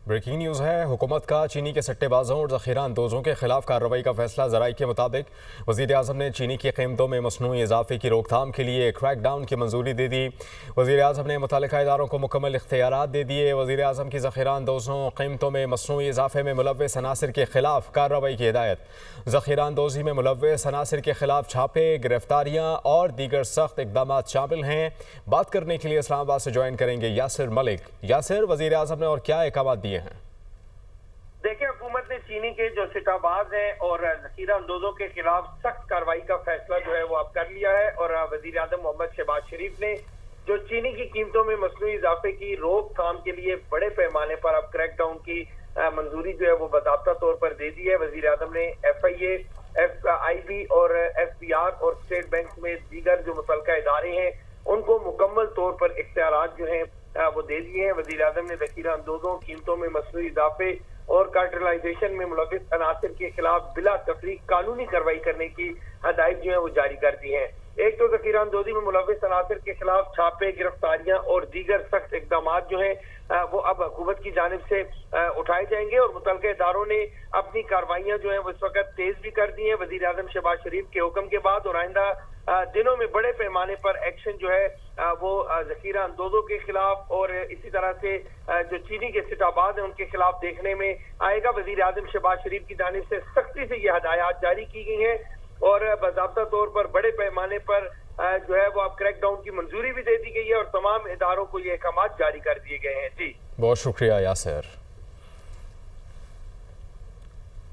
Breaking news है। हुकूमत का चीनी के सट्टेबाजों और ज़ख़ीरा अंदोज़ों के खिलाफ कार्रवाई का फैसला। ज़राई के मुताबिक वज़ीर आज़म ने चीनी की कीमतों में मसनूई इजाफे की रोकथाम के लिए क्रैक डाउन की मंजूरी दे दी। वज़ीर आज़म ने मुतल्लिका इदारों को मुकम्मल इख्तियारात दे दिए। वज़ीर आज़म की ज़ख़ीरा अंदोज़ों कीमतों में मसनूई इजाफे में मुलव्वस अनासर के खिलाफ कार्रवाई की हिदायत। ज़ख़ीरा अंदोज़ी में मुलव्वस अनासर के खिलाफ छापे, गिरफ्तारियाँ और दीगर सख्त इक़दाम शामिल हैं। बात करने के लिए इस्लामाबाद से ज्वाइन करेंगे यासिर मलिक। यासिर, वज़ीर आज़म ने और क्या अहकाम दिए हैं? देखिए, हुकूमत ने चीनी के जो सिटाबाज हैं और ज़ख़ीरा अंदोज़ों के खिलाफ सख्त कार्रवाई का फैसला जो है वो अब कर लिया है। और वज़ीर आज़म मोहम्मद शहबाज शरीफ ने जो चीनी की कीमतों में मसनूई इजाफे की रोकथाम के लिए बड़े पैमाने पर अब क्रैक डाउन की मंजूरी जो है वो बाकायदा तौर पर दे दी है। वज़ीर आज़म ने FIA, FIB और FBR और स्टेट बैंक में दीगर जो मुतल्लिका इदारे हैं उनको मुकम्मल तौर पर इख्तियारात जो हैं वो दे दिए हैं। वज़ीर आज़म ने ज़ख़ीरा अंदोज़ों, कीमतों में मसनूई इजाफे और कार्टेलाइजेशन में मुलव्वस अनासर के खिलाफ बिला तफरीक कानूनी कार्रवाई करने की हदायत जो है वो जारी कर दी हैं। एक तो ज़ख़ीरा अंदोज़ी में मुलव्वस अनासर के खिलाफ छापे, गिरफ्तारियां और दीगर सख्त इक़दाम जो हैं वो अब हुकूमत की जानिब से उठाए जाएंगे और मुतल्लिका इदारों ने अपनी कार्रवाइयां जो है वो इस वक्त तेज भी कर दी हैं वज़ीर आज़म शहबाज शरीफ के हुक्म के बाद। और आइंदा दिनों में बड़े पैमाने पर एक्शन जो है वो ज़ख़ीरा अंदोज़ों के खिलाफ और इसी तरह से जो चीनी के सिटाबाज हैं उनके खिलाफ देखने में आएगा। वज़ीर आज़म शहबाज शरीफ की जानिब से सख्ती से ये हदायत जारी की गई हैं और बाज़ाब्ता तौर पर बड़े पैमाने पर जो है वो अब क्रैक डाउन की मंजूरी भी दे दी गई है और तमाम इदारों को ये अहकाम जारी कर दिए गए हैं। जी, बहुत शुक्रिया यासिर।